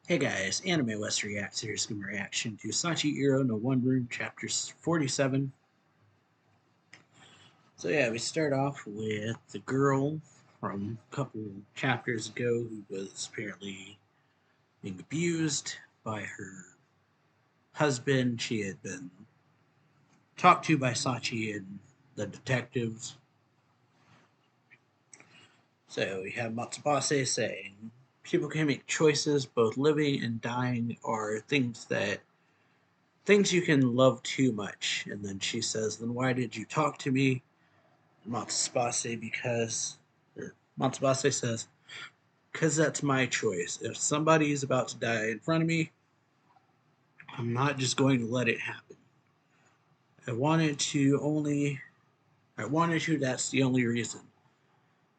Hey guys, Anime West Reacts. Here's my reaction to Sachi-iro no One Room, chapter 47. So yeah, we start off with the girl from a couple chapters ago who was apparently being abused by her husband. She had been talked to by Sachi and the detectives. So we have Matsubase saying, people can make choices, both living and dying are things you can love too much. And then she says, then why did you talk to me? Matsubase because Matsubase says, because that's my choice. If somebody is about to die in front of me, I'm not just going to let it happen. I wanted to only I wanted to, that's the only reason.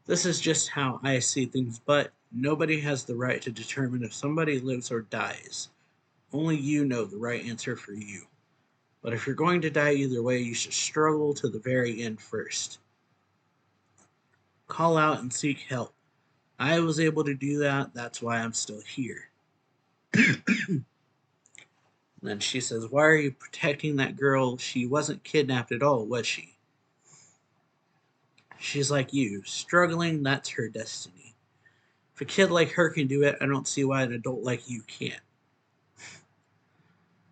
This is just how I see things, but nobody has the right to determine if somebody lives or dies. Only you know the right answer for you. But if you're going to die either way, you should struggle to the very end first. Call out and seek help. I was able to do that, that's why I'm still here. Then she says, why are you protecting that girl? She wasn't kidnapped at all, was she? She's like you, struggling, that's her destiny. If a kid like her can do it, I don't see why an adult like you can't.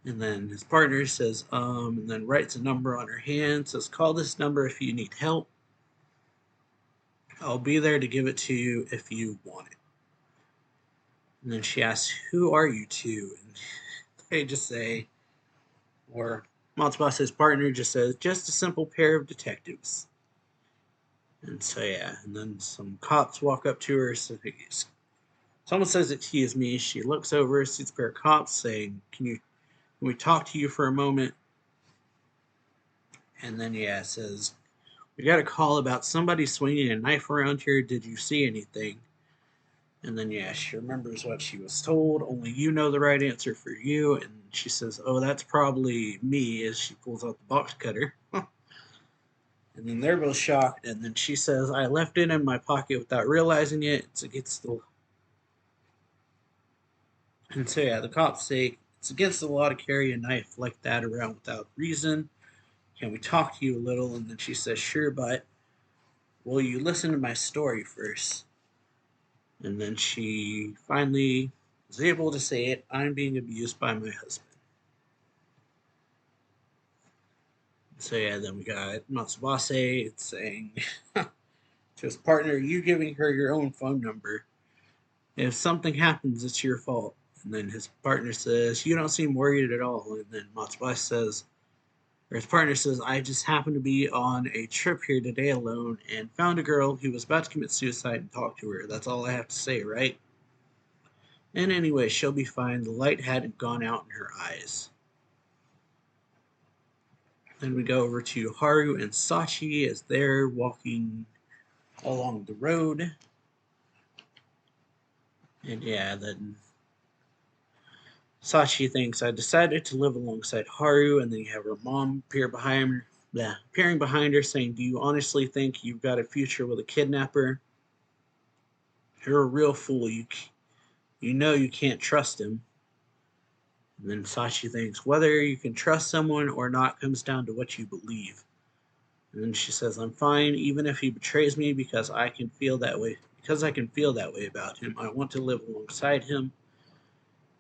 And then his partner says, and then writes a number on her hand, says, call this number if you need help. I'll be there to give it to you if you want it. And then she asks, who are you two? And they just say, or Matsubase's partner just says, just a simple pair of detectives. And so, yeah, and then some cops walk up to her. Someone says, excuse me. She looks over, sees a pair of cops saying, can we talk to you for a moment? And then, yeah, it says, we got a call about somebody swinging a knife around here. Did you see anything? And then, yeah, she remembers what she was told. Only you know the right answer for you. And she says, oh, that's probably me, as she pulls out the box cutter. And then they're both shocked. And then she says, I left it in my pocket without realizing it. It's against the. And so, yeah, the cops say, it's against the law to carry a knife like that around without reason. Can we talk to you a little? And then she says, sure, but will you listen to my story first? And then she finally was able to say it. I'm being abused by my husband. So yeah, then we got Matsubase saying to his partner, you giving her your own phone number. If something happens, it's your fault. And then his partner says, you don't seem worried at all. And then Matsubase says, or his partner says, I just happened to be on a trip here today alone and found a girl who was about to commit suicide and talked to her. That's all I have to say, right? And anyway, she'll be fine. The light hadn't gone out in her eyes. Then we go over to Haru and Sachi as they're walking along the road. And yeah, then Sachi thinks I decided to live alongside Haru, and then you have her mom appearing behind her saying, do you honestly think you've got a future with a kidnapper? You're a real fool. You know you can't trust him. And then Sachi thinks, whether you can trust someone or not comes down to what you believe. And then she says, I'm fine, even if he betrays me, because I can feel that way. Because I can feel that way about him. I want to live alongside him.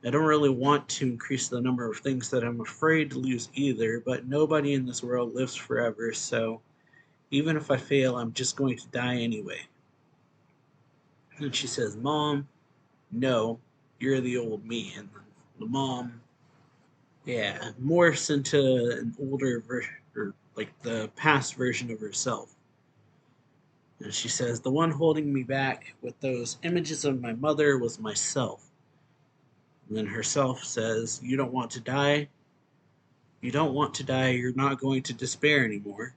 I don't really want to increase the number of things that I'm afraid to lose either, but nobody in this world lives forever, so even if I fail, I'm just going to die anyway. And she says, Mom, no, you're the old me. And the mom, yeah, morphs into an older version, or like the past version of herself. And she says, the one holding me back with those images of my mother was myself. And then herself says, you don't want to die? You don't want to die, you're not going to despair anymore.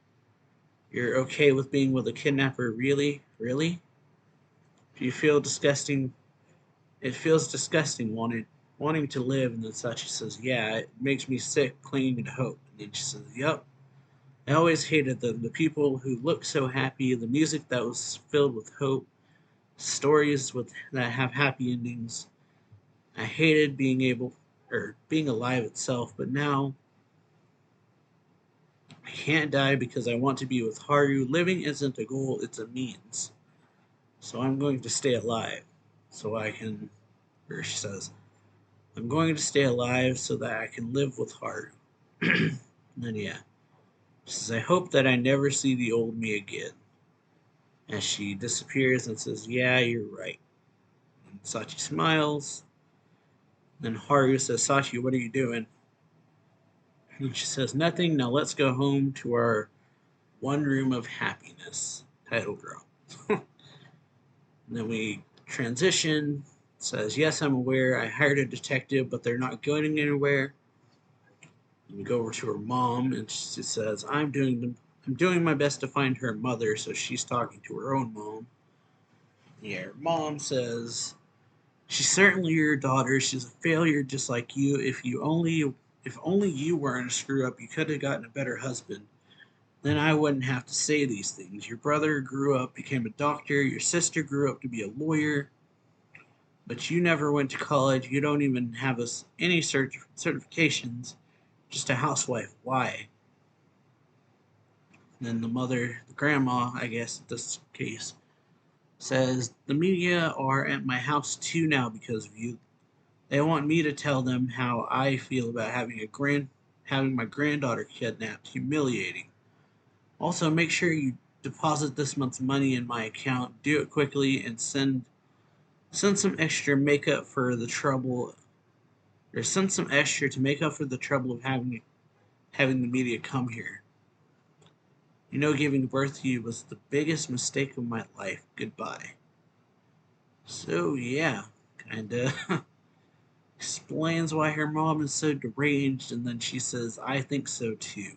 You're okay with being with a kidnapper, really? Really? Do you feel disgusting? It feels disgusting wanting to live. And then Sachi says, yeah, it makes me sick clinging to hope. And then she says, yep. I always hated the people who looked so happy, the music that was filled with hope, stories that have happy endings. I hated being alive itself, but now I can't die because I want to be with Haru. Living isn't a goal, it's a means. So I'm going to stay alive so I can, or she says, I'm going to stay alive so that I can live with Haru. And then, yeah, she says, I hope that I never see the old me again. As she disappears and says, yeah, you're right. And Sachi smiles. Then Haru says, Sachi, what are you doing? And she says, nothing. Now let's go home to our one room of happiness. Title girl. And then we transition. Says, yes, I'm aware. I hired a detective, but they're not going anywhere. And we go over to her mom, and she says, I'm doing my best to find her mother. So she's talking to her own mom. Yeah, her mom says, she's certainly your daughter. She's a failure just like you. If only you weren't a screw up, you could have gotten a better husband. Then I wouldn't have to say these things. Your brother grew up, became a doctor. Your sister grew up to be a lawyer. But you never went to college. You don't even have any certifications. Just a housewife. Why? And then the grandma, I guess in this case, says, the media are at my house too now because of you. They want me to tell them how I feel about having my granddaughter kidnapped. Humiliating. Also, make sure you deposit this month's money in my account. Do it quickly and send some extra makeup for the trouble, or send some extra to make up for the trouble of having the media come here. You know, giving birth to you was the biggest mistake of my life. Goodbye. So yeah, kinda explains why her mom is so deranged, and then she says, I think so too.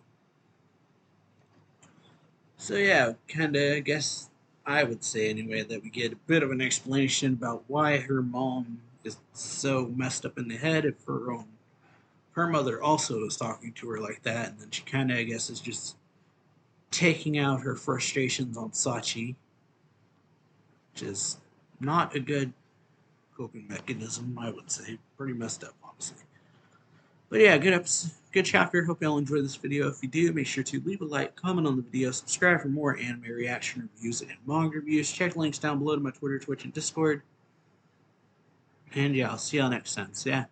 So yeah, kinda, I guess I would say anyway that we get a bit of an explanation about why her mom is so messed up in the head if her mother also is talking to her like that, and then she kinda, I guess, is just taking out her frustrations on Sachi, which is not a good coping mechanism, I would say. Pretty messed up, honestly. But yeah, good chapter. Hope y'all enjoyed this video. If you do, make sure to leave a like, comment on the video, subscribe for more anime reaction reviews and manga reviews. Check links down below to my Twitter, Twitch, and Discord. And yeah, I'll see y'all next time. So yeah,